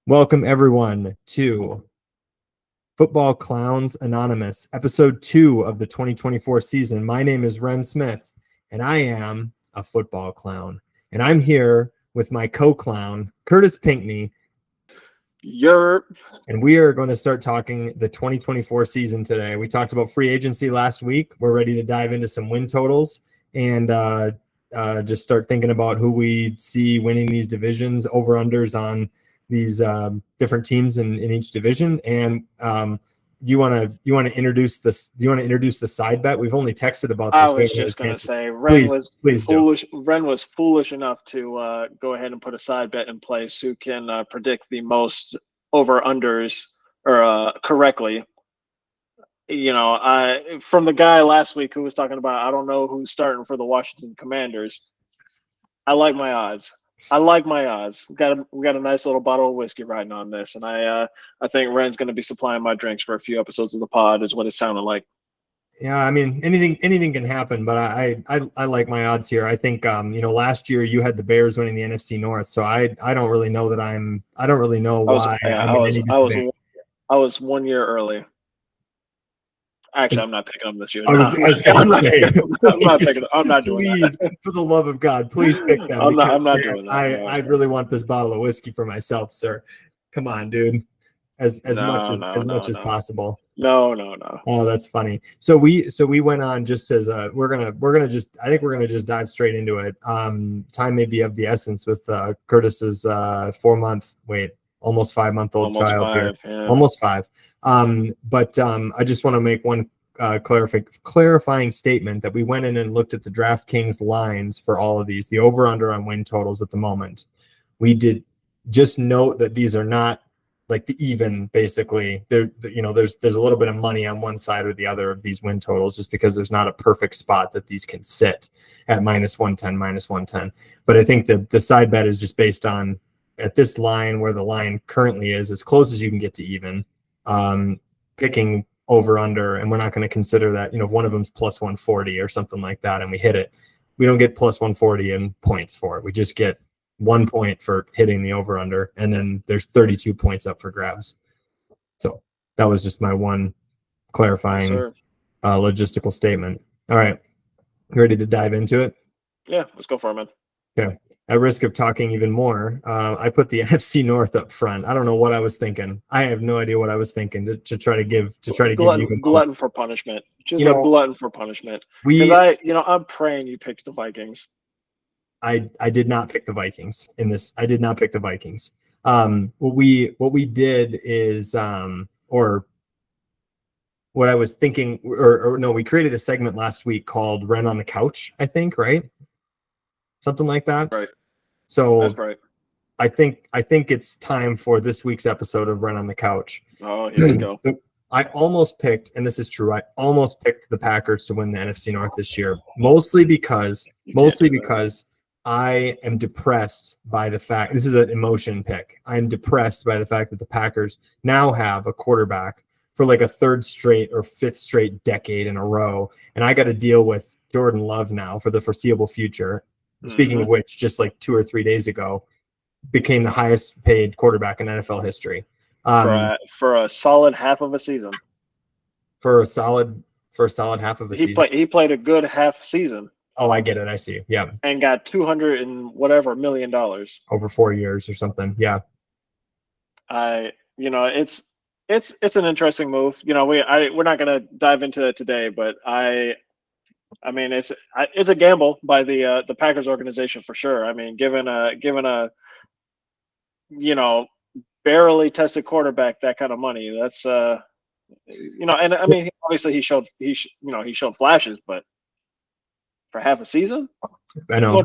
Welcome, everyone, to Football Clowns Anonymous, episode 2 of the 2024 season. My name is Ren Smith, and I am a football clown. And I'm here with my co-clown, Kurtis Pinkney. And we are going to start talking the 2024 season today. We talked about free agency last week. We're ready to dive into some win totals and just start thinking about who we see winning these divisions, over-unders on these different teams in each division. And you want to introduce this? Do you want to introduce the side bet? We've only texted about this. I was just going to say, Ren was foolish enough to go ahead and put a side bet in place who can predict the most over-unders correctly. You know, from the guy last week who was talking about, I don't know who's starting for the Washington Commanders. I like my odds. We got a nice little bottle of whiskey riding on this, and I think Ren's going to be supplying my drinks for a few episodes of the pod, is what it sounded like. Yeah, I mean, anything can happen, but I like my odds here. I think last year you had the Bears winning the NFC North, so I don't really know that I don't really know why. I was 1 year early. Actually, I'm not picking them this year. I'm not doing that. For the love of God, please pick them. I'm not doing that. I really want this bottle of whiskey for myself, sir. Come on, dude. As much as possible. No. Oh, that's funny. So we went on just as we're gonna just dive straight into it. Time may be of the essence with Kurtis's almost 5-month-old child here. Yeah. Almost 5. But I just want to make one clarifying statement that we went in and looked at the DraftKings lines for all of these, the over-under on win totals at the moment. We did just note that these are not like the even, basically. There's a little bit of money on one side or the other of these win totals just because there's not a perfect spot that these can sit at -110. But I think the side bet is just based on at this line where the line currently is as close as you can get to even. Picking over under, and we're not going to consider that, if one of them's plus 140 or something like that and we hit it, we don't get plus 140 in points for it. We just get 1 point for hitting the over under, and then there's 32 points up for grabs. So that was just my one clarifying logistical statement. All right, ready to dive into it? Yeah, let's go for it, man. Okay. At risk of talking even more, I put the NFC North up front. I don't know what I was thinking. I have no idea what I was thinking to try to give you glutton for punishment. Just a glutton for punishment. Because I'm praying you picked the Vikings. I did not pick the Vikings in this. I did not pick the Vikings. What we did is or what I was thinking, we created a segment last week called Ren on the Couch, I think, right? Something like that. Right. So that's right. I think it's time for this week's episode of Run on the Couch. Oh, here we go. I almost picked, and this is true, I almost picked the Packers to win the NFC North this year, mostly because I am depressed by the fact, this is an emotion pick. I'm depressed by the fact that the Packers now have a quarterback for like a 3rd straight or 5th straight decade in a row, and I got to deal with Jordan Love now for the foreseeable future. Speaking of which, just like 2 or 3 days ago, became the highest paid quarterback in NFL history. For a solid half of a season. For a solid half of a season. He played a good half season. Oh, I get it. I see. Yeah. And got $200 and whatever $1 million over 4 years or something. Yeah. It's an interesting move. We're not going to dive into it today, but I mean, it's a gamble by the Packers organization for sure. I mean, given a barely tested quarterback that kind of money, that's and I mean, obviously he showed flashes, but for half a season, I know.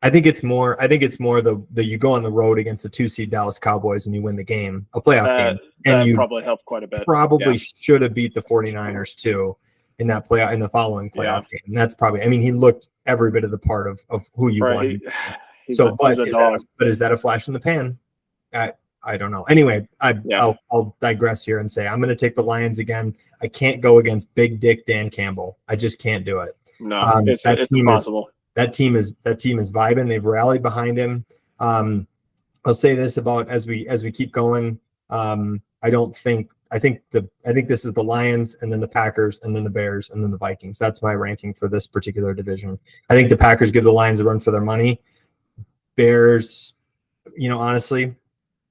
I think it's more the you go on the road against the 2-seed Dallas Cowboys and you win the game, a playoff game, and you probably helped quite a bit. Probably should have beat the 49ers too. In the following playoff game. And that's probably, I mean, he looked every bit of the part of who you want. Is that a flash in the pan? I don't know. Anyway, I'll digress here and say I'm going to take the Lions again. I can't go against Big Dick Dan Campbell. I just can't do it. No, it's impossible. That team is vibing. They've rallied behind him. I'll say this about as we keep going. I think this is the Lions and then the Packers and then the Bears and then the Vikings. That's my ranking for this particular division. I think the Packers give the Lions a run for their money. Bears, honestly,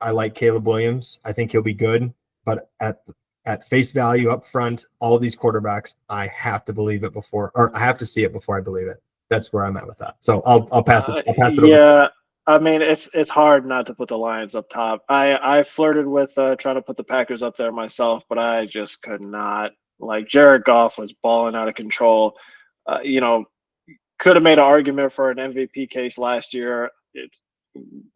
I like Caleb Williams. I think he'll be good, but at face value up front, all of these quarterbacks, I have to believe it before, or I have to see it before I believe it. That's where I'm at with that. So I'll pass it. I'll pass it over. Yeah. I mean, it's hard not to put the Lions up top. I flirted with trying to put the Packers up there myself, but I just could not. Like, Jared Goff was balling out of control. Could have made an argument for an MVP case last year.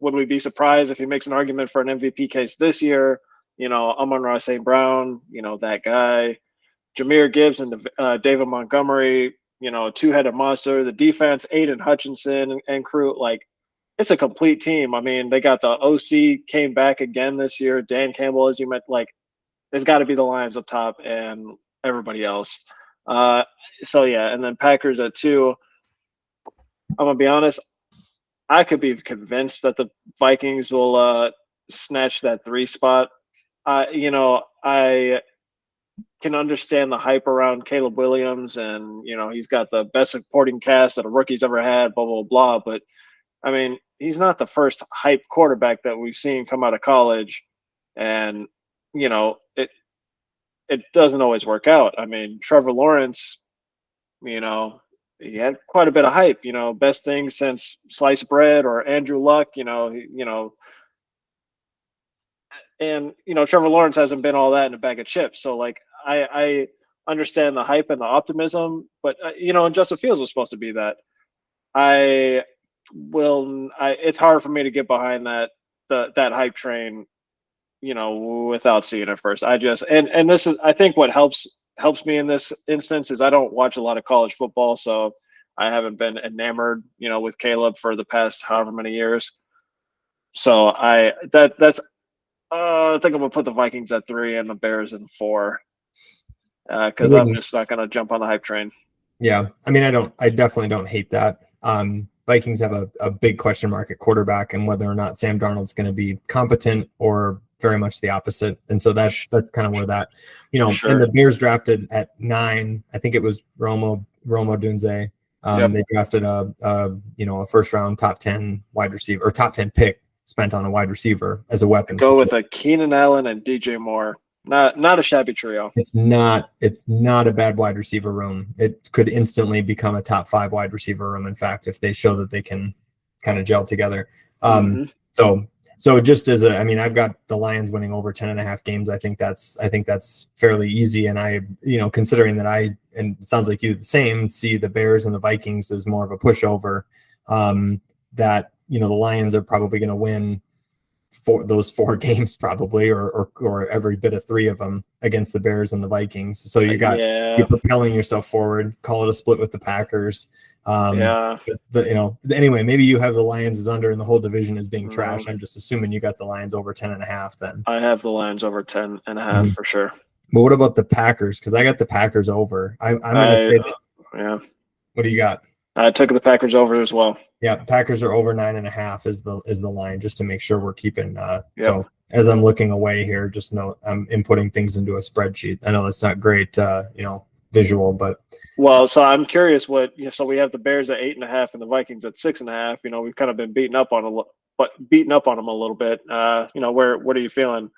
Would we be surprised if he makes an argument for an MVP case this year? Amon-Ra St. Brown, that guy. Jahmyr Gibbs and David Montgomery, two-headed monster. The defense, Aiden Hutchinson and crew, like, it's a complete team. I mean, they got the OC came back again this year. Dan Campbell, as you meant, like, there's got to be the Lions up top and everybody else. So yeah, and then Packers at 2. I'm gonna be honest. I could be convinced that the Vikings will snatch that 3 spot. I can understand the hype around Caleb Williams, and he's got the best supporting cast that a rookie's ever had. Blah blah blah. But I mean, he's not the first hype quarterback that we've seen come out of college, and it doesn't always work out. I mean, Trevor Lawrence, he had quite a bit of hype. Best thing since sliced bread or Andrew Luck. And Trevor Lawrence hasn't been all that in a bag of chips. So like, I understand the hype and the optimism, but and Justin Fields was supposed to be that. It's hard for me to get behind that hype train, without seeing it first. And this is, I think, what helps me in this instance is I don't watch a lot of college football, so I haven't been enamored, with Caleb for the past however many years. So I think I'm gonna put the Vikings at 3 and the Bears in 4, because I'm just not gonna jump on the hype train. Yeah, I mean, I definitely don't hate that. Vikings have a big question mark at quarterback and whether or not Sam Darnold's going to be competent or very much the opposite. And so that's kind of where that, Sure. And the Bears drafted at 9. I think it was Rome Odunze. Yep. They drafted a first round top 10 wide receiver or top 10 pick spent on a wide receiver as a weapon. Go with a Keenan Allen and DJ Moore. Not a shabby trio. It's not a bad wide receiver room. It could instantly become a top 5 wide receiver room. In fact, if they show that they can kind of gel together. So just as I've got the Lions winning over 10.5 games. I think that's fairly easy. And I, considering that and it sounds like you the same, see the Bears and the Vikings as more of a pushover, that, the Lions are probably going to win for those 4 games probably, or every bit of 3 of them against the Bears and the Vikings. So you're propelling yourself forward, call it a split with the Packers. Anyway, maybe you have the Lions as under and the whole division is being trashed. I'm just assuming you got the Lions over 10.5 then. I have the Lions over 10.5 for sure. But what about the Packers? Because I got the Packers over. I'm going to say that. Yeah. What do you got? I took the Packers over as well. Yeah, Packers are over 9.5 is the line, just to make sure we're keeping. So as I'm looking away here, just note I'm inputting things into a spreadsheet. I know that's not great, visual, but. Well, so I'm curious so we have the Bears at 8.5 and the Vikings at 6.5. We've kind of been beating up on them a little bit. What are you feeling?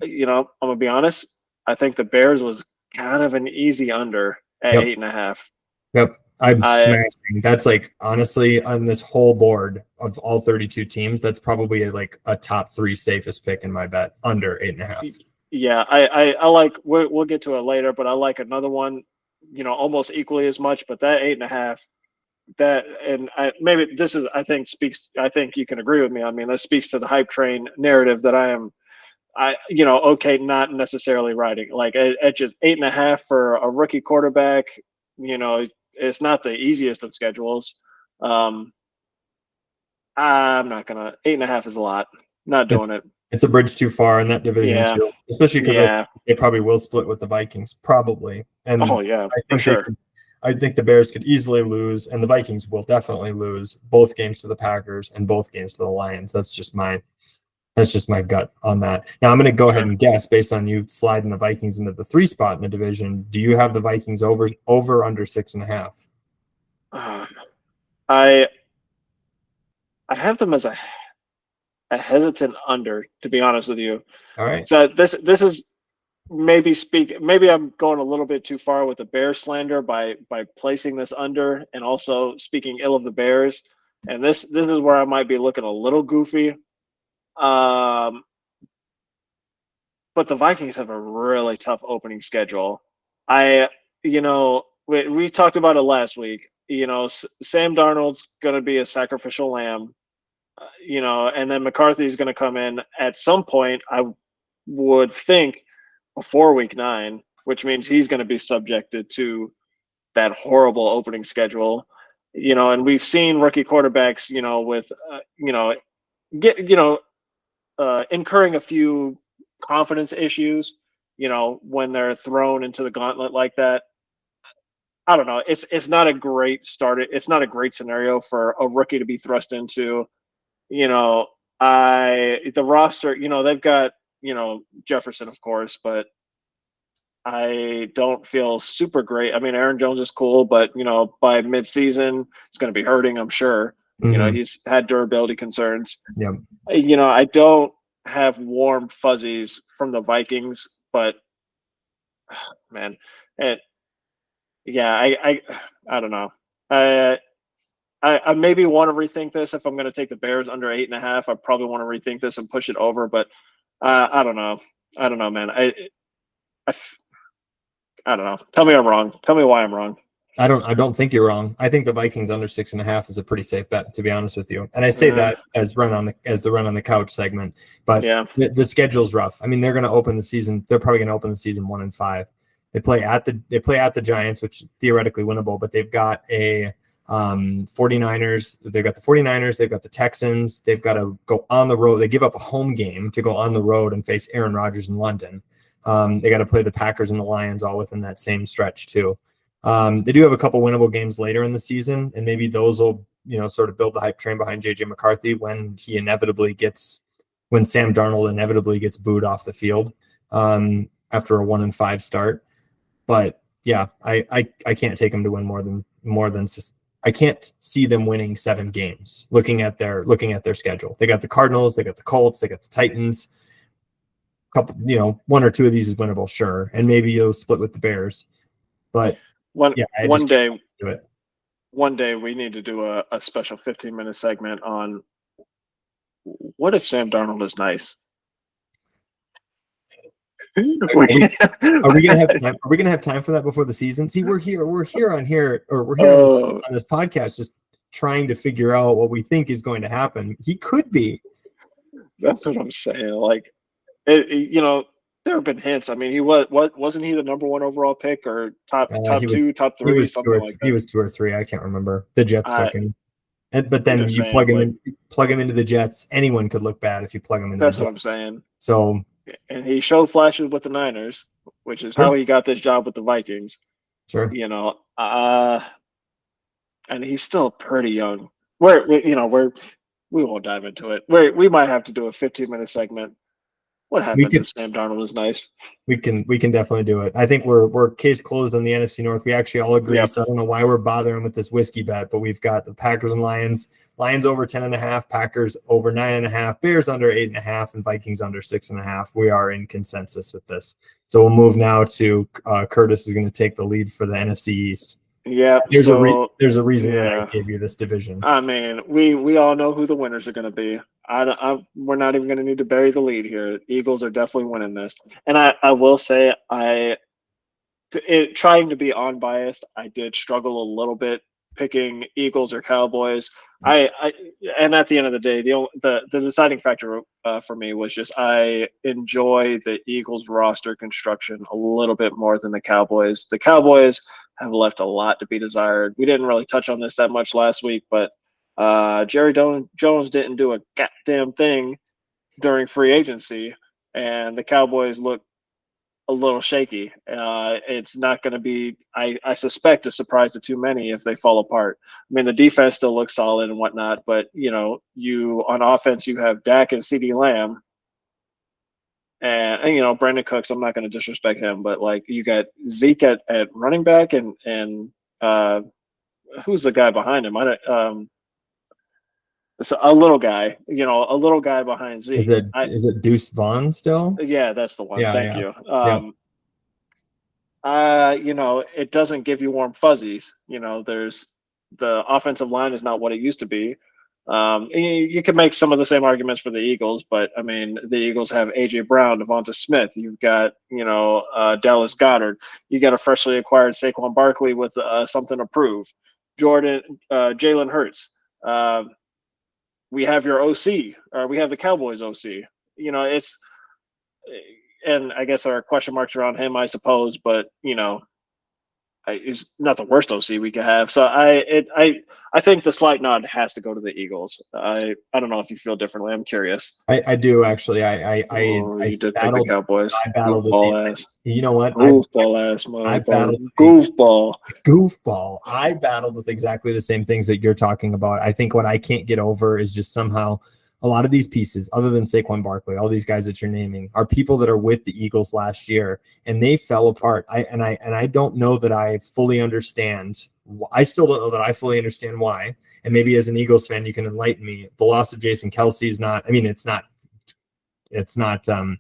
I'm gonna be honest. I think the Bears was kind of an easy under at 8.5. Yep. I'm smashing. That's like, honestly, on this whole board of all 32 teams, that's probably like a top 3 safest pick in my bet, under 8.5. Yeah, I like. We'll get to it later, but I like another one, almost equally as much. But that 8.5, maybe this is, I think you can agree with me. I mean, that speaks to the hype train narrative that not necessarily riding. Like, at just 8.5 for a rookie quarterback, it's not the easiest of schedules. I'm not gonna. 8.5 is a lot. Not doing it. It's a bridge too far in that division too, especially because they probably will split with the Vikings, probably. And I think the Bears could easily lose, and the Vikings will definitely lose both games to the Packers and both games to the Lions. That's just my That's just my gut on that. Now I'm going to go ahead and guess based on you sliding the Vikings into the 3 spot in the division. Do you have the Vikings over under 6.5? I have them as a hesitant under, to be honest with you. All right. So this is maybe I'm going a little bit too far with the Bears slander by placing this under and also speaking ill of the Bears. And this is where I might be looking a little goofy. But the Vikings have a really tough opening schedule. We talked about it last week. Sam Darnold's going to be a sacrificial lamb, and then McCarthy's going to come in at some point, I would think, before week 9, which means he's going to be subjected to that horrible opening schedule. And we've seen rookie quarterbacks, with, incurring a few confidence issues, when they're thrown into the gauntlet like that. I don't know. It's not a great start. It's not a great scenario for a rookie to be thrust into. The roster, they've got, Jefferson, of course, but I don't feel super great. I mean, Aaron Jones is cool, but, by midseason, it's going to be hurting, I'm sure. Mm-hmm. He's had durability concerns. Yeah. I don't have warm fuzzies from the Vikings, but man, I don't know. I maybe want to rethink this. If I'm going to take the Bears under 8.5, I probably want to rethink this and push it over. But I don't know. I don't know, man. I don't know. Tell me I'm wrong. Tell me why I'm wrong. I don't think you're wrong. I think the Vikings under 6.5 is a pretty safe bet, to be honest with you. And I say that as the run on the couch segment, but the schedule's rough. I mean, they're going to open the season. They're probably going to open the season 1-5. They play at the Giants, which theoretically winnable, but they've got a 49ers. They've got the 49ers. They've got the Texans. They've got to go on the road. They give up a home game to go on the road and face Aaron Rodgers in London. They got to play the Packers and the Lions all within that same stretch too. They do have a couple winnable games later in the season, and maybe those will, sort of build the hype train behind JJ McCarthy when Sam Darnold inevitably gets booed off the field after a 1-5 start. But yeah, I can't take them to win more than I can't see them winning 7 games. Looking at their schedule, they got the Cardinals, they got the Colts, they got the Titans. Couple, 1 or 2 of these is winnable, sure, and maybe you'll split with the Bears. But one day we need to do a special 15-minute segment on what if Sam Darnold is nice. Are we gonna have time for that before the season? See, we're here on this podcast just trying to figure out what we think is going to happen. He could be. That's what I'm saying. Like, there have been hints. I mean, wasn't he the number 1 overall pick or top 2, top 3, something like that? He was 2 or 3. I can't remember. The Jets took him. But then you plug him into the Jets. Anyone could look bad if you plug him into. That's the what Jets. I'm saying. So. And he showed flashes with the Niners, which is how he got this job with the Vikings. Sure. And he's still pretty young. We won't dive into it. We might have to do a 15-minute segment. What happens if Sam Darnold is nice? We can definitely do it. I think we're case closed on the NFC North. We actually all agree. Yep. So I don't know why we're bothering with this whiskey bet, but we've got the Packers and Lions. Lions over 10.5, Packers over 9.5, Bears under 8.5, and Vikings under 6.5. We are in consensus with this. So we'll move now to Kurtis is going to take the lead for the NFC East. Yeah, there's a reason that I gave you this division. I mean, we all know who the winners are going to be. We're not even going to need to bury the lead here. Eagles are definitely winning this, and I will say trying to be unbiased, I did struggle a little bit picking Eagles or Cowboys. And at the end of the day, the deciding factor for me was just I enjoy the Eagles roster construction a little bit more than the Cowboys. The Cowboys have left a lot to be desired. We didn't really touch on this that much last week, but Jerry Jones didn't do a goddamn thing during free agency, and the Cowboys look a little shaky. It's not going to be, I suspect, a surprise to too many if they fall apart. I mean, the defense still looks solid and whatnot, but you on offense, you have Dak and CeeDee Lamb, and Brandon Cooks. I'm not going to disrespect him, but like you got Zeke at running back, and who's the guy behind him? It's a little guy, a little guy behind Zeke. Is it Deuce Vaughn still? Yeah, that's the one. Yeah, Thank yeah. you. It doesn't give you warm fuzzies. There's the offensive line is not what it used to be. You can make some of the same arguments for the Eagles, but I mean, the Eagles have AJ Brown, Devonta Smith. You've got, Dallas Goedert. You got a freshly acquired Saquon Barkley with something to prove. Jalen Hurts. We have your OC, or we have the Cowboys OC. And I guess there are question marks around him, I suppose, but he's not the worst OC we could have. So I think the slight nod has to go to the Eagles. I don't know if you feel differently. I'm curious. I do actually. You did pick the Cowboys. I battled goofball ass. You know what? Goofball ass. I battled goofball. I battled with exactly the same things that you're talking about. I think what I can't get over is just somehow a lot of these pieces, other than Saquon Barkley, all these guys that you're naming, are people that are with the Eagles last year, and they fell apart. I don't know that I fully understand. I still don't know that I fully understand why. And maybe as an Eagles fan, you can enlighten me. The loss of Jason Kelce is not. I mean, it's not. The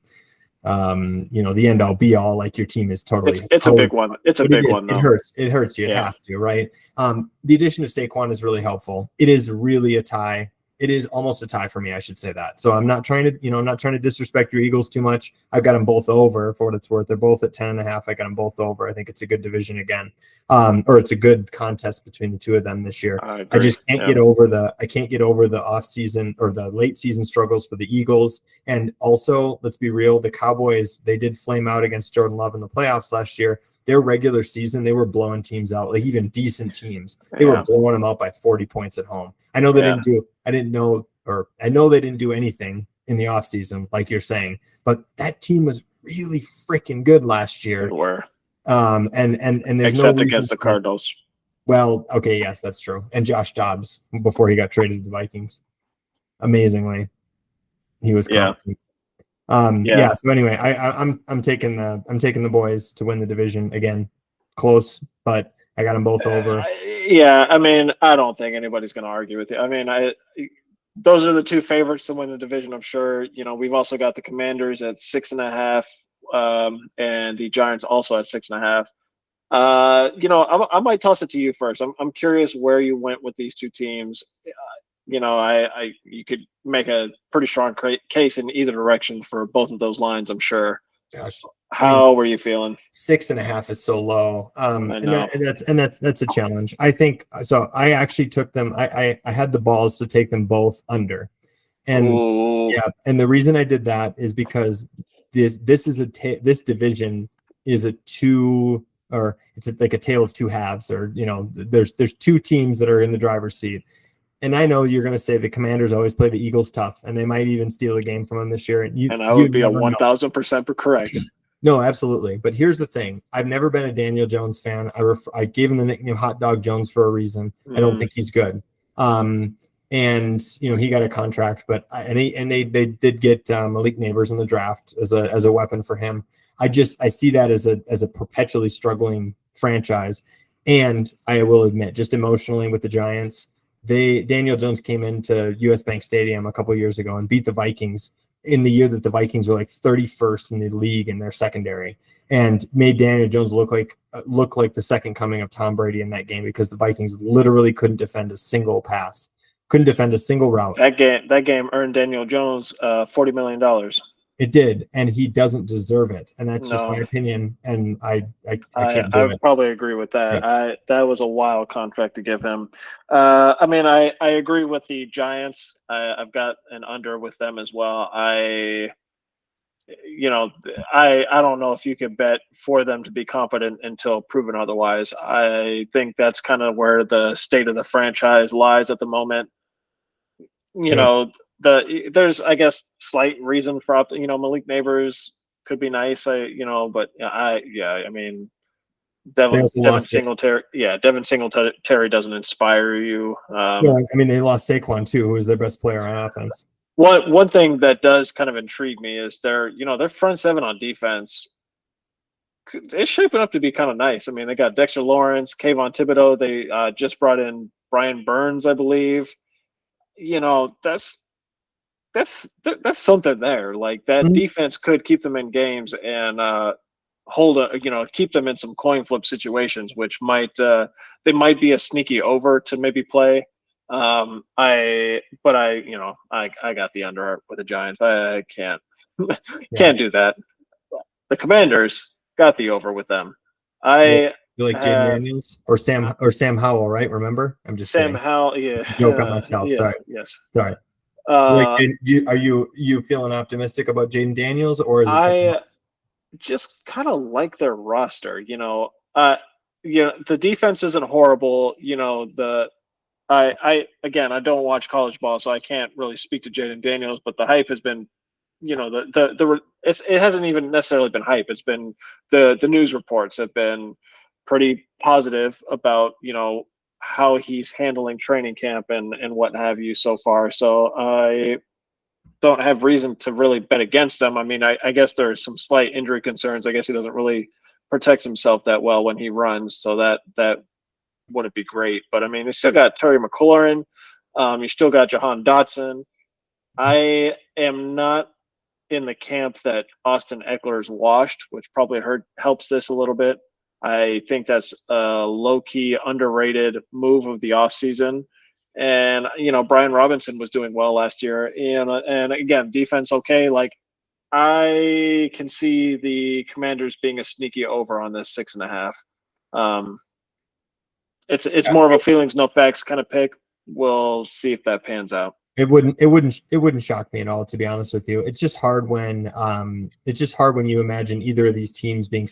end all be all. Like your team is totally. It's a big one. It's a big one. It hurts. It hurts you. It has to, right? The addition of Saquon is really helpful. It is really a tie. It is almost a tie for me. I should say that. So I'm not trying to disrespect your Eagles too much. I've got them both over for what it's worth. They're both at 10.5. I got them both over. I think it's a good division again, or it's a good contest between the two of them this year. I just can't get over the off season or the late season struggles for the Eagles. And also, let's be real, the Cowboys, they did flame out against Jordan Love in the playoffs last year. Their regular season, they were blowing teams out, like even decent teams. They were blowing them out by 40 points at home. I know they didn't do anything in the offseason, like you're saying, but that team was really freaking good last year. They were. And there's except against the Cardinals. Well, okay, yes, that's true. And Josh Dobbs before he got traded to the Vikings. Amazingly, he was competent. So anyway, I'm taking the boys to win the division again. Close, but I got them both over. I mean, I don't think anybody's going to argue with you. I mean, those are the two favorites to win the division, I'm sure. We've also got the Commanders at 6.5, and the Giants also at 6.5. I might toss it to you first. I'm curious where you went with these two teams. You could make a pretty strong case in either direction for both of those lines, I'm sure. Gosh, how were you feeling? 6.5 is so low, that's a challenge. I think so. I actually took them. I had the balls to take them both under, and and the reason I did that is because this division is it's like a tale of two halves, or there's two teams that are in the driver's seat. And I know you're going to say the Commanders always play the Eagles tough, and they might even steal a game from them this year. And I would be 1,000% correct. No, absolutely. But here's the thing. I've never been a Daniel Jones fan. I gave him the nickname Hot Dog Jones for a reason. I don't think he's good. And he got a contract, but they did get Malik Neighbors in the draft as a weapon for him. I see that as a perpetually struggling franchise. And I will admit, just emotionally with the Giants, Daniel Jones came into US Bank Stadium a couple years ago and beat the Vikings in the year that the Vikings were like 31st in the league in their secondary, and made Daniel Jones look like the second coming of Tom Brady in that game, because the Vikings literally couldn't defend a single pass, couldn't defend a single route. That game earned Daniel Jones $40 million. It did, and he doesn't deserve it, and that's just my opinion. And I can't do it. I probably agree with that. Yeah. That was a wild contract to give him. I agree with the Giants. I've got an under with them as well. I don't know if you could bet for them to be competent until proven otherwise. I think that's kind of where the state of the franchise lies at the moment. There's, I guess, slight reason for Malik Neighbors could be nice. But I mean, Devin Singletary. Yeah, Devin Singletary doesn't inspire you. Yeah, I mean, they lost Saquon too, who was their best player on offense. One thing that does kind of intrigue me is their front seven on defense. It's shaping up to be kind of nice. I mean, they got Dexter Lawrence, Kayvon Thibodeau. They just brought in Brian Burns, I believe. That's something there. Like that defense could keep them in games and keep them in some coin flip situations, which they might be a sneaky over to maybe play. I got the under with the Giants. I can't do that. The Commanders got the over with them. You like Jaden Daniels or Sam Howell, right? Remember? I'm just Sam Howell. Yeah, joke on myself. Yes, sorry. Are you feeling optimistic about Jaden Daniels, or is it something else? Just kind of like their roster? The defense isn't horrible. I don't watch college ball, so I can't really speak to Jaden Daniels, but the hype has been, it hasn't even necessarily been hype. It's been the news reports have been pretty positive about, how he's handling training camp and what have you so far. So I don't have reason to really bet against him. I mean, I guess there's some slight injury concerns. I guess he doesn't really protect himself that well when he runs. So that wouldn't be great. But I mean, you still got Terry McLaurin. You still got Jahan Dotson. I am not in the camp that Austin Eckler's washed, which probably helps this a little bit. I think that's a low-key underrated move of the offseason. And, Brian Robinson was doing well last year. And again, defense okay. Like, I can see the Commanders being a sneaky over on this 6.5. It's more of a feelings, no facts kind of pick. We'll see if that pans out. It wouldn't shock me at all, to be honest with you. It's just hard when you imagine either of these teams being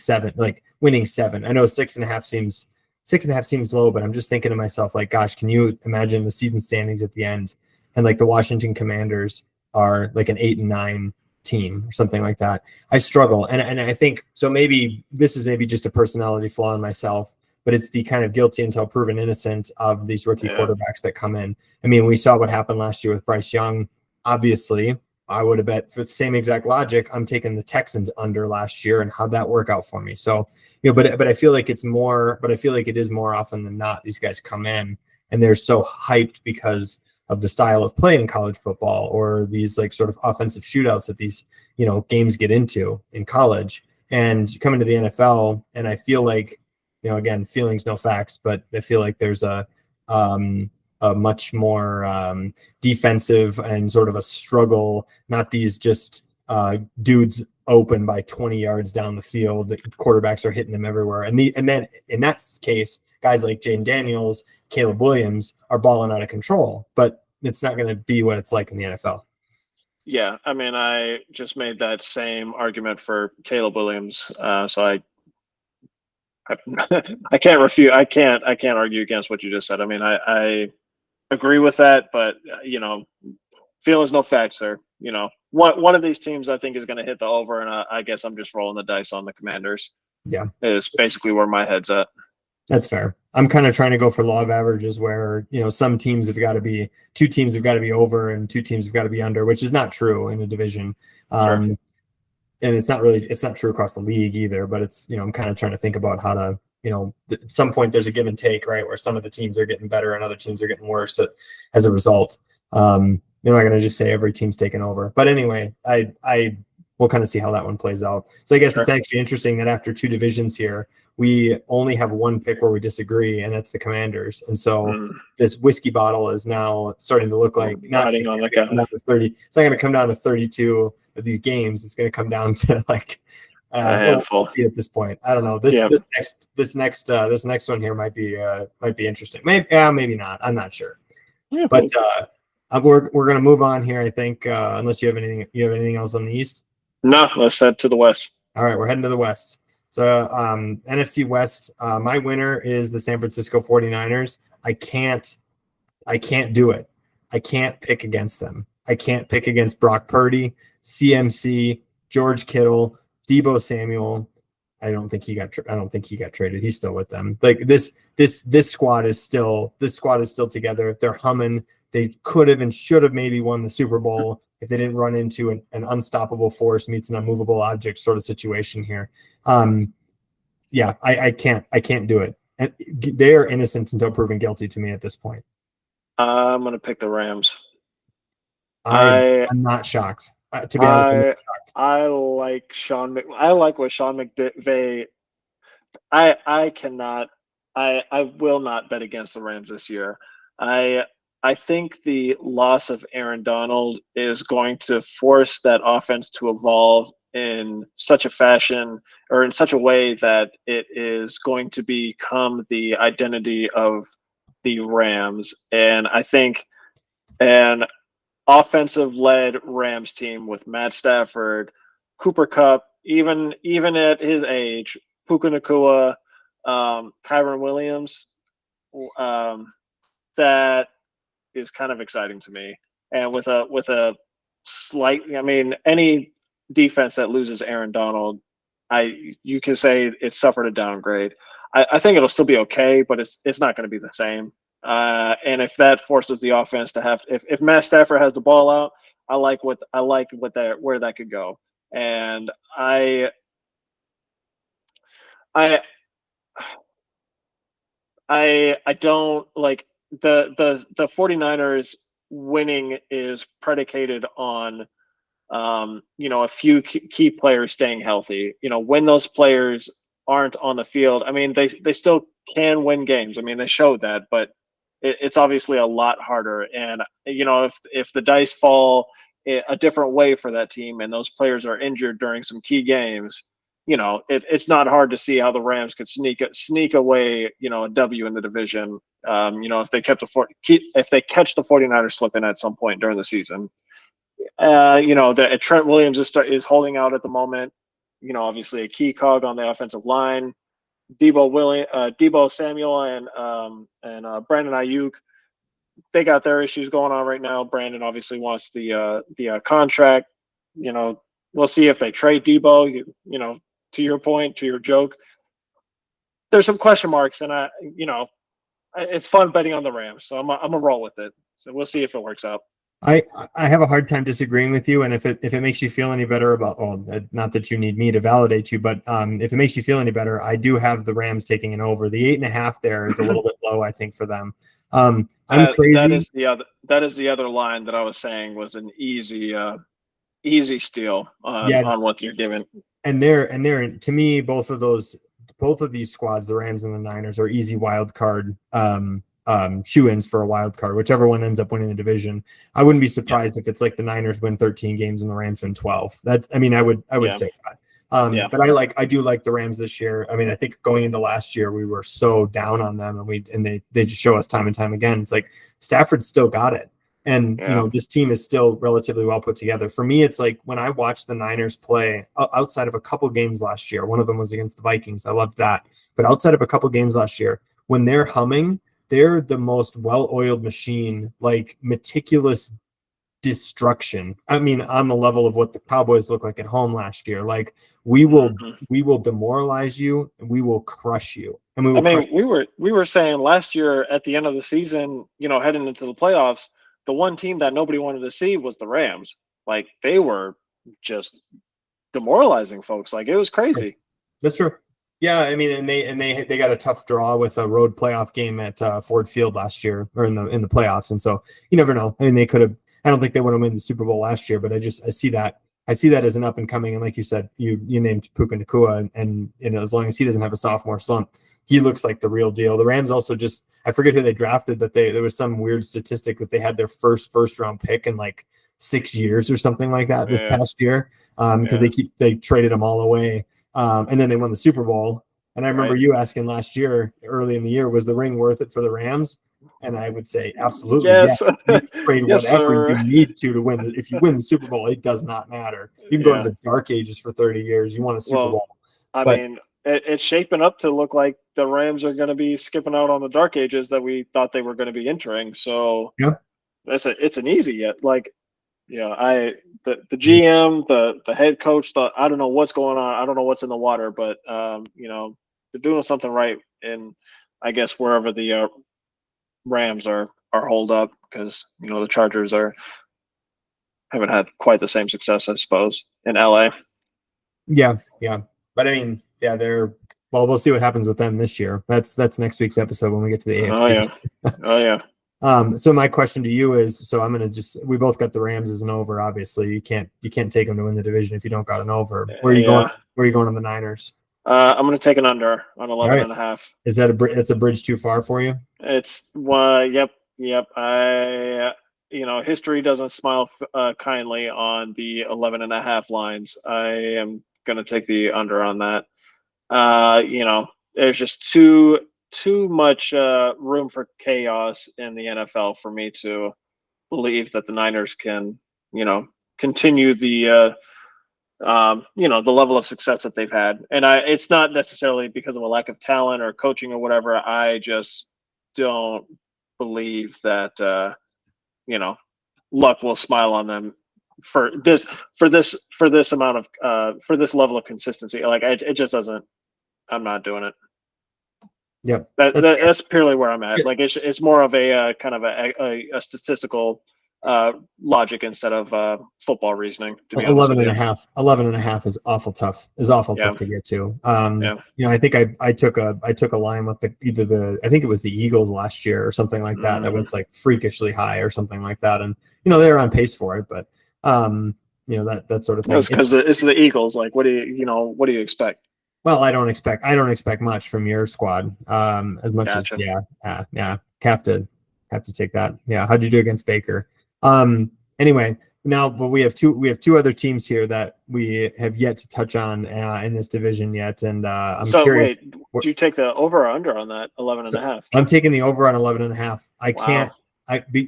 winning 7. I know 6.5 seems low, but I'm just thinking to myself, like, gosh, can you imagine the season standings at the end and like the Washington Commanders are like an 8-9 team or something like that? I struggle, and I think so. Maybe this is just a personality flaw in myself, but it's the kind of guilty until proven innocent of these rookie quarterbacks that come in. I mean, we saw what happened last year with Bryce Young. Obviously, I would have bet for the same exact logic, I'm taking the Texans under last year, and how'd that work out for me? So, but I feel like it is more often than not, these guys come in and they're so hyped because of the style of play in college football, or these like sort of offensive shootouts that these, games get into in college, and come into the NFL. And I feel like, again, feelings, no facts, but I feel like there's a much more defensive and sort of a struggle, not these just dudes open by 20 yards down the field. The quarterbacks are hitting them everywhere. And then in that case, guys like Jaden Daniels, Caleb Williams are balling out of control, but it's not going to be what it's like in the NFL. Yeah. I mean, I just made that same argument for Caleb Williams. So I can't refute. I can't argue against what you just said. I mean, I agree with that, but feelings, no facts there. One of these teams I think is going to hit the over, and I guess I'm just rolling the dice on the Commanders. Yeah, is basically where my head's at. That's fair. I'm kind of trying to go for law of averages, where some teams have got to be 2 teams have got to be over and 2 teams have got to be under, which is not true in a division. Sure. And it's not true across the league either, but it's, I'm kind of trying to think about how to, at some point there's a give and take, right? Where some of the teams are getting better and other teams are getting worse as a result. You're not going to just say every team's taken over, but anyway, we'll kind of see how that one plays out. So I guess It's actually interesting that after 2 divisions here, we only have one pick where we disagree, and that's the Commanders. And so this whiskey bottle is now starting to look like it's not going to come down to 32 of these games. It's going to come down to like we'll see at this point. I don't know. This next one here might be interesting. Maybe not. I'm not sure. Yeah, but we're going to move on here, I think, unless you have anything else on the East. No, let's head to the West. All right, we're heading to the West. So NFC West, my winner is the San Francisco 49ers. I can't do it. I can't pick against them. I can't pick against Brock Purdy, CMC, George Kittle, Deebo Samuel. I don't think he got traded. He's still with them. Like this squad is still together. They're humming. They could have and should have maybe won the Super Bowl if they didn't run into an unstoppable force meets an unmovable object sort of situation here. Yeah, I can't do it. And they are innocent until proven guilty to me at this point. I'm going to pick the Rams. I'm not shocked. To be honest, I'm not shocked. I like I like what Sean McVay. I will not bet against the Rams this year. I think the loss of Aaron Donald is going to force that offense to evolve in such a fashion or in such a way that it is going to become the identity of the Rams. And I think an offensive-led Rams team with Matt Stafford, Cooper Kupp, even at his age, Puka Nacua, Kyron Williams, that is kind of exciting to me. And with a slight, I mean, any defense that loses Aaron Donald, you can say it suffered a downgrade. I think it'll still be okay, but it's not going to be the same. And if that forces the offense to have, if Matt Stafford has the ball out, I like where that could go. And I don't like the 49ers winning is predicated on a few key players staying healthy. When those players aren't on the field, I mean, they still can win games. I mean, they showed that, but it's obviously a lot harder. And if the dice fall a different way for that team and those players are injured during some key games, it's not hard to see how the Rams could sneak away, a W in the division. If they catch the 49ers slipping at some point during the season. That Trent Williams is holding out at the moment. Obviously a key cog on the offensive line. Deebo Samuel and Brandon Ayuk, they got their issues going on right now. Brandon obviously wants the contract. We'll see if they trade Deebo. To your point, to your joke, there's some question marks, and it's fun betting on the Rams, so I'm gonna roll with it. So we'll see if it works out. I have a hard time disagreeing with you, and if it makes you feel any better about, not that you need me to validate you, but if it makes you feel any better, I do have the Rams taking it over. The 8.5 there is a little bit low, I think, for them. I'm crazy. That is the other line that I was saying was an easy steal on what you're giving. And they're to me, both of these squads, the Rams and the Niners, are easy wild card shoe-ins for a wild card, whichever one ends up winning the division. I wouldn't be surprised if it's like the Niners win 13 games and the Rams win 12. I would say that. But I do like the Rams this year. I mean, I think going into last year we were so down on them, and they just show us time and time again. It's like Stafford still got it. And, this team is still relatively well put together. For me, it's like when I watched the Niners play outside of a couple games last year, one of them was against the Vikings. I loved that. But outside of a couple games last year, when they're humming, they're the most well-oiled machine, like meticulous destruction. I mean, on the level of what the Cowboys look like at home last year. Like we will demoralize you and we will crush you. And we were saying last year at the end of the season, heading into the playoffs, the one team that nobody wanted to see was the Rams. Like they were just demoralizing folks. Like it was crazy. That's true. Yeah, I mean, and they got a tough draw with a road playoff game at Ford Field last year, or in the playoffs, and so you never know. I mean, they could have. I don't think they would have won the Super Bowl last year, but I see that as an up and coming. And like you said, you named Puka Nacua, and as long as he doesn't have a sophomore slump, he looks like the real deal. The Rams also I forget who they drafted, but there was some weird statistic that they had their first round pick in like 6 years or something like that this past year, because they traded them all away. And then they won the Super Bowl. And I remember you asking last year, early in the year, was the ring worth it for the Rams? And I would say absolutely yes. You trade whatever you need to win. If you win the Super Bowl, it does not matter. You can go to the dark ages for 30 years. You want a Super Bowl. I mean, it's shaping up to look like the Rams are going to be skipping out on the dark ages that we thought they were going to be entering. So it's an easy yet. Like The GM, the head coach, I don't know what's going on. I don't know what's in the water, but they're doing something right. And I guess wherever the Rams are holed up, because the Chargers haven't had quite the same success, I suppose, in LA. Yeah. But I mean, well, we'll see what happens with them this year. That's next week's episode when we get to the AFC. Oh yeah. So my question to you is, so I'm gonna we both got the Rams as an over. Obviously, you can't take them to win the division if you don't got an over. Where are you going? Where are you going on the Niners? I'm gonna take an under on 11.5. Is that it's a bridge too far for you? It's yep. History doesn't smile kindly on the 11.5 lines. I am gonna take the under on that. There's just too much room for chaos in the NFL for me to believe that the Niners can, continue the level of success that they've had. And it's not necessarily because of a lack of talent or coaching or whatever. I just don't believe that, luck will smile on them for this amount of for this level of consistency. Like it just doesn't. I'm not doing it. Yep, that's purely where I'm at. Like it's more of a kind of a statistical logic instead of football reasoning. To be 11.5 is awful tough. Tough to get to. I think I took a line with I think it was the Eagles last year or something like that. That was like freakishly high or something like that, and they were on pace for it, but that sort of thing. Because it's the Eagles. Like, what do you expect? Well, I don't expect much from your squad. As much as have to take that. Yeah, how'd you do against Baker? Anyway, now, but we have two other teams here that we have yet to touch on in this division yet, and I'm curious. Wait, do you take the over or under on that 11.5? I'm taking the over on 11.5. I can't.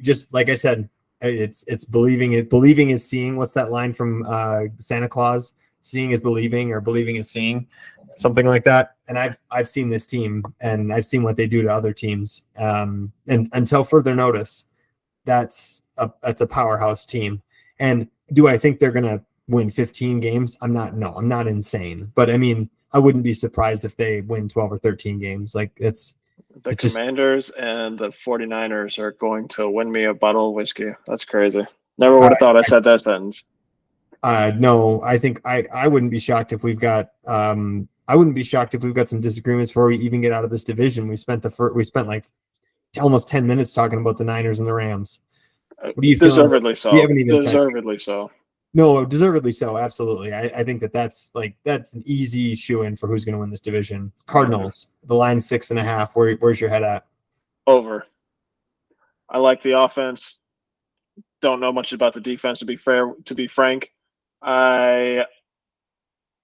Just like I said, it's believing it. Believing is seeing. What's that line from Santa Claus? Seeing is believing, or believing is seeing. Something like that. And I've seen this team, and I've seen what they do to other teams. And until further notice, that's a powerhouse team. And do I think they're gonna win 15 games? I'm not insane. But I mean, I wouldn't be surprised if they win 12 or 13 games. Like it's Commanders and the 49ers are going to win me a bottle of whiskey. That's crazy. Never would have thought I said that sentence. No, I think I wouldn't be shocked if we've got I wouldn't be shocked if we've got some disagreements before we even get out of this division. We spent like almost 10 minutes talking about the Niners and the Rams. What do you feel? Deservedly so. Deservedly so. No, deservedly so. Absolutely. I think that's an easy shoe-in for who's going to win this division. Cardinals, the line's 6.5. Where's your head at? Over. I like the offense. Don't know much about the defense, to be frank.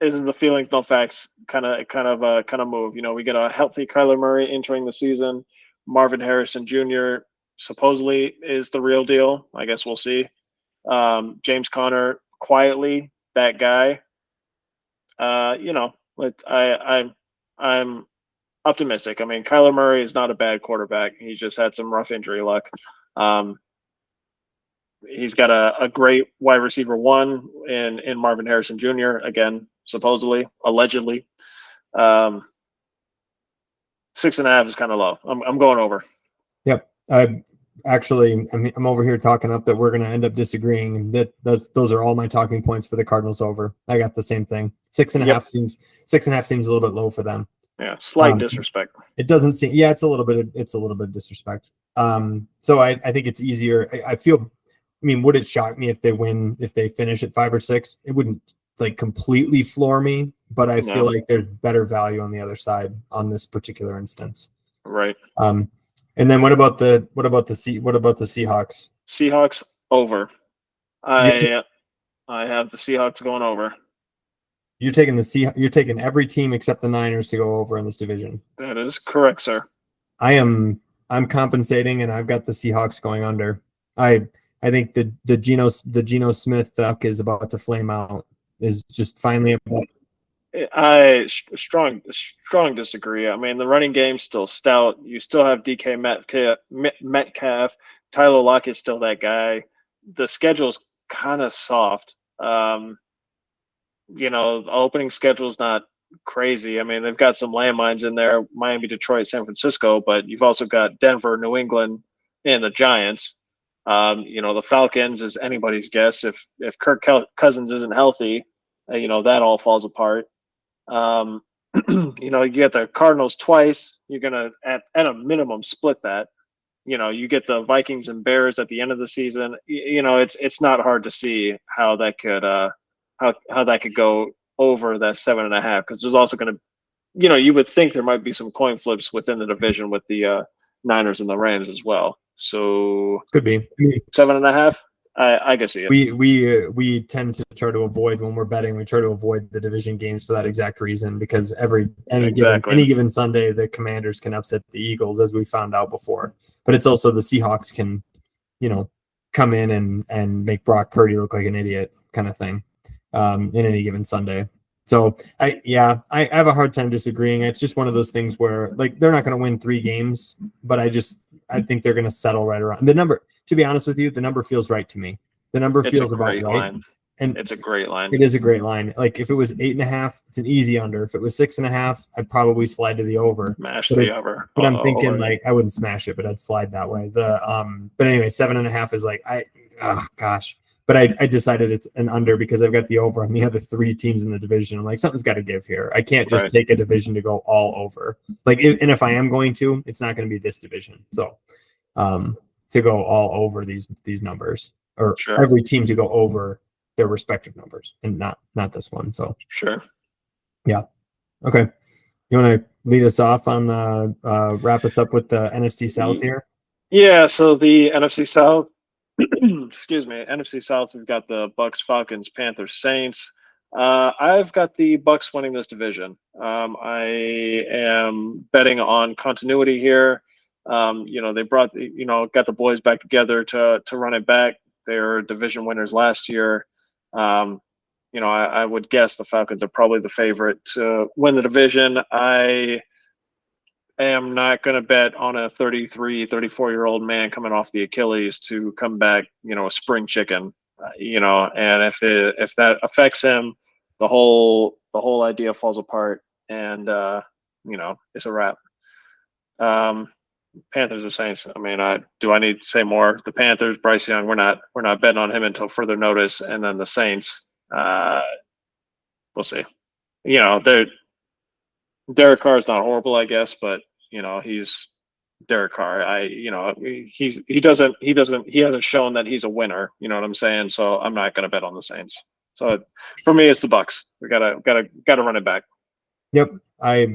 Isn't the feelings, no facts kind of move. We get a healthy Kyler Murray entering the season. Marvin Harrison Jr. supposedly is the real deal. I guess we'll see. James Conner, quietly, that guy. I'm optimistic. I mean, Kyler Murray is not a bad quarterback. He just had some rough injury luck. He's got a great wide receiver one in Marvin Harrison Jr. Again, supposedly, allegedly. 6.5 is kind of low. I'm going over. Yep. I'm over here talking up that we're going to end up disagreeing. Those are all my talking points for the Cardinals over. I got the same thing. 6.5 seems a little bit low for them. Yeah, slight disrespect. It doesn't seem. Yeah, it's a little bit of disrespect. So I think it's easier. I feel. I mean, would it shock me if they finish at 5 or 6? It wouldn't completely floor me, but I feel like there's better value on the other side on this particular instance. Right. And then what about the Seahawks? Seahawks over. I have the Seahawks going over. You're taking every team except the Niners to go over in this division. That is correct, sir. I'm compensating, and I've got the Seahawks going under. I think the Geno Smith thuck is about to flame out. Is just finally about. I strong disagree. I mean, the running game's still stout. You still have DK Metcalf. Tyler Lockett's still that guy. The schedule's kind of soft. The opening schedule is not crazy. I mean, they've got some landmines in there: Miami, Detroit, San Francisco, but you've also got Denver, New England, and the Giants. The Falcons is anybody's guess. If Kirk Cousins isn't healthy, that all falls apart. You get the Cardinals twice. You're gonna at a minimum split that. You get the Vikings and Bears at the end of the season. It's not hard to see how that could how that could go over that 7.5, because there's also going to, you would think there might be some coin flips within the division with the Niners and the Rams as well. So could be 7.5. I can see it. We tend to try to avoid, when we're betting, we try to avoid the division games for that exact reason, because any given Sunday the Commanders can upset the Eagles, as we found out before. But it's also the Seahawks can, come in and make Brock Purdy look like an idiot, kind of thing, in any given Sunday. So I have a hard time disagreeing. It's just one of those things where, like, they're not going to win 3 games, but I think they're going to settle right around the number. To be honest with you, the number feels right to me. The number feels about right. Line. And it's a great line. It is a great line. Like, if it was 8.5, it's an easy under. If it was 6.5, I'd probably slide to the over. Smash the over. But I'm thinking like I wouldn't smash it, but I'd slide that way. But anyway, 7.5 is like gosh. But I decided it's an under because I've got the over on the other 3 teams in the division. I'm like, something's got to give here. I can't just take a division to go all over. Like, and if I am going to, it's not going to be this division. So, to go all over these numbers, or every team to go over their respective numbers, and not this one. So yeah. Okay. You want to lead us off on wrap us up with the NFC South here? Yeah. So the NFC South, excuse me, NFC South, we've got the Bucks, Falcons, Panthers, Saints. I've got the Bucks winning this division. I am betting on continuity here. They brought got the boys back together to run it back. They're division winners last year. I would guess the Falcons are probably the favorite to win the division. I am not going to bet on a 33, 34-year-old man coming off the Achilles to come back, a spring chicken, and if that affects him, the whole idea falls apart, and it's a wrap. Panthers or Saints. I mean, do I need to say more? The Panthers, Bryce Young, we're not betting on him until further notice, and then the Saints, we'll see. Derek Carr is not horrible, I guess, but he's Derek Carr. He hasn't shown that he's a winner. You know what I'm saying? So I'm not going to bet on the Saints. So for me, it's the Bucks. We gotta run it back. Yep. I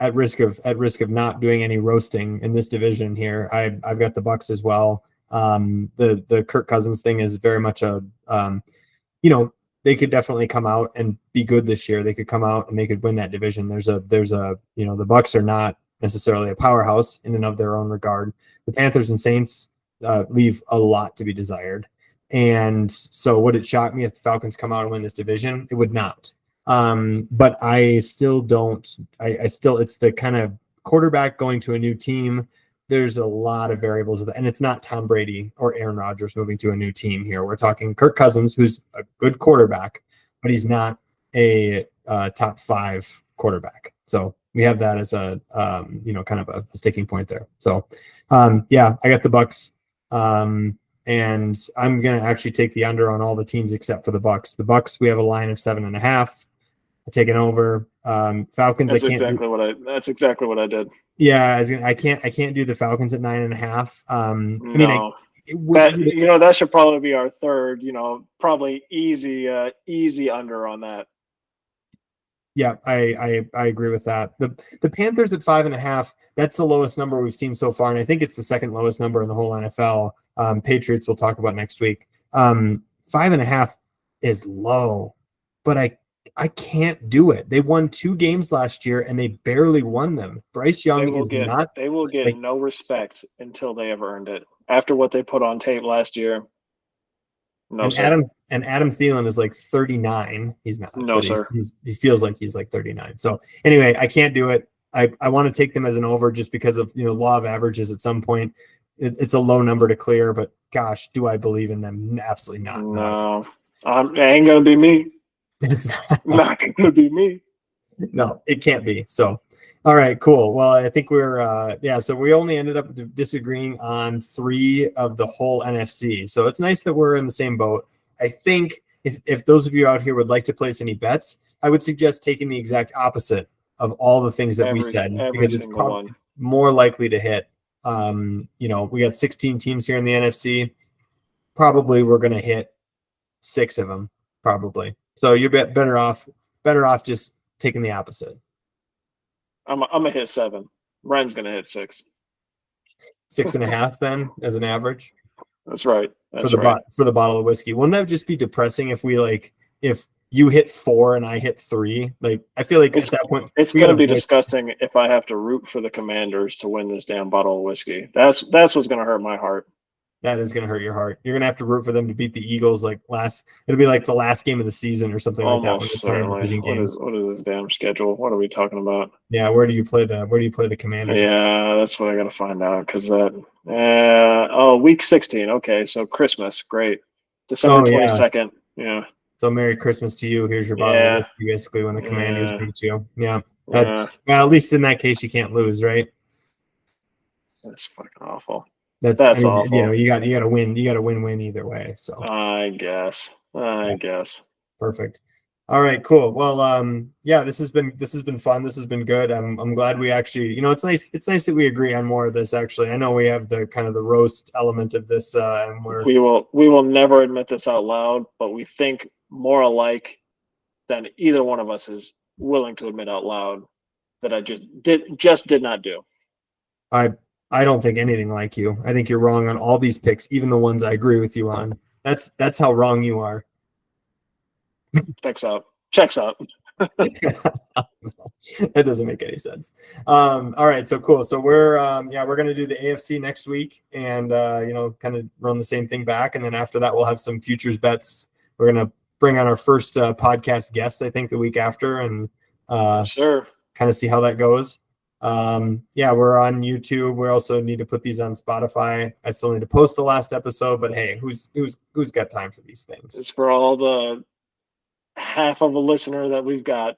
at risk of not doing any roasting in this division here, I've got the Bucks as well. The Kirk Cousins thing is very much a, they could definitely come out and be good this year. They could come out and they could win that division. There's a, the Bucks are not necessarily a powerhouse in and of their own regard. The Panthers and Saints leave a lot to be desired. And so would it shock me if the Falcons come out and win this division? It would not. But I still don't, it's the kind of quarterback going to a new team. There's a lot of variables with it, and it's not Tom Brady or Aaron Rodgers moving to a new team here. We're talking Kirk Cousins, who's a good quarterback, but he's not a top 5 quarterback. So we have that as a, kind of a sticking point there. So, I got the Bucks. And I'm going to actually take the under on all the teams except for the Bucks. The Bucks, we have a line of 7.5. I take an over. Falcons. That's exactly what I did. Yeah, I can't do the Falcons at 9.5. No. That should probably be our third. Probably easy under on that. Yeah, I agree with that. The Panthers at 5.5. That's the lowest number we've seen so far, and I think it's the second lowest number in the whole NFL. Patriots we'll talk about next week. 5.5 is low, but I can't do it. They won 2 games last year and they barely won them. Bryce Young They will get no respect until they have earned it. After what they put on tape last year. No, sir. Adam Thielen is like 39. He's not. No, sir. He feels like he's like 39. So anyway, I can't do it. I want to take them as an over just because of law of averages at some point. it's a low number to clear, but gosh, do I believe in them? Absolutely not. No, it ain't gonna be me. It's not gonna be me. No, it can't be. So, all right, cool. Well, I think we're so we only ended up disagreeing on 3 of the whole NFC. So it's nice that we're in the same boat. I think if those of you out here would like to place any bets, I would suggest taking the exact opposite of all the things that we said, because it's probably more likely to hit. We got 16 teams here in the NFC. Probably we're going to hit 6 of them, probably. So you're better off just taking the opposite. I'm gonna hit 7. Ren's gonna hit 6. 6.5 then as an average. That's right. For the bottle of whiskey. Wouldn't that just be depressing if if you hit 4 and I hit 3? Like, I feel like at that point it's going to be disgusting if I have to root for the Commanders to win this damn bottle of whiskey. That's what's going to hurt my heart. That is going to hurt your heart. You're going to have to root for them to beat the Eagles it'll be like the last game of the season or something like that. Almost certainly. What is this damn schedule? What are we talking about? Yeah, where do you play the Commanders? Yeah, that's what I got to find out, because week 16. Okay, so Christmas, great. December 22nd. Yeah. So Merry Christmas to you. Here's your bottle of whiskey, basically, when the Commanders beat you. Yeah. Well, at least in that case you can't lose, right? That's fucking awful. That's awful. You got to win. You got to win either way. So I guess. Perfect. All right, cool. Well, this has been fun. This has been good. I'm glad we actually, it's nice that we agree on more of this. Actually, I know we have the kind of the roast element of this, and we will never admit this out loud, but we think more alike than either one of us is willing to admit out loud that I just did not do. I don't think anything like you. I think you're wrong on all these picks, even the ones I agree with you on. That's how wrong you are. Checks out. That doesn't make any sense. All right, so cool. So we're going to do the AFC next week, and kind of run the same thing back, and then after that we'll have some futures bets. We're going to bring on our first podcast guest, I think, the week after, and sure, kind of see how that goes. We're on YouTube. We also need to put these on Spotify. I still need to post the last episode, but hey, who's got time for these things? It's for all the half of a listener that we've got.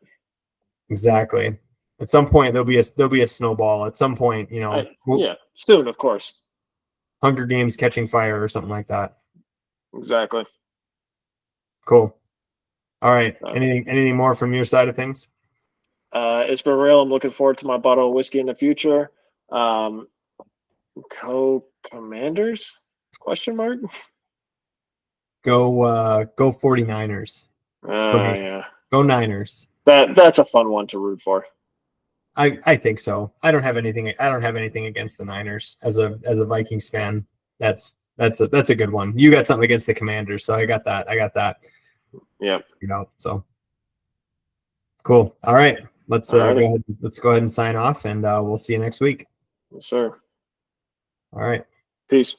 Exactly. At some point there'll be a snowball. At some point, soon, of course. Hunger Games catching fire or something like that. Exactly. Cool. Anything more from your side of things? It's been real. I'm looking forward to my bottle of whiskey in the future. Commanders? Question mark? Go 49ers. Yeah. Go Niners. That's a fun one to root for. I think so. I don't have anything against the Niners as a Vikings fan. That's a good one. You got something against the Commanders, so I got that. Yeah. So cool. All right. Let's go ahead and sign off, and we'll see you next week. Yes, sir. All right. Peace.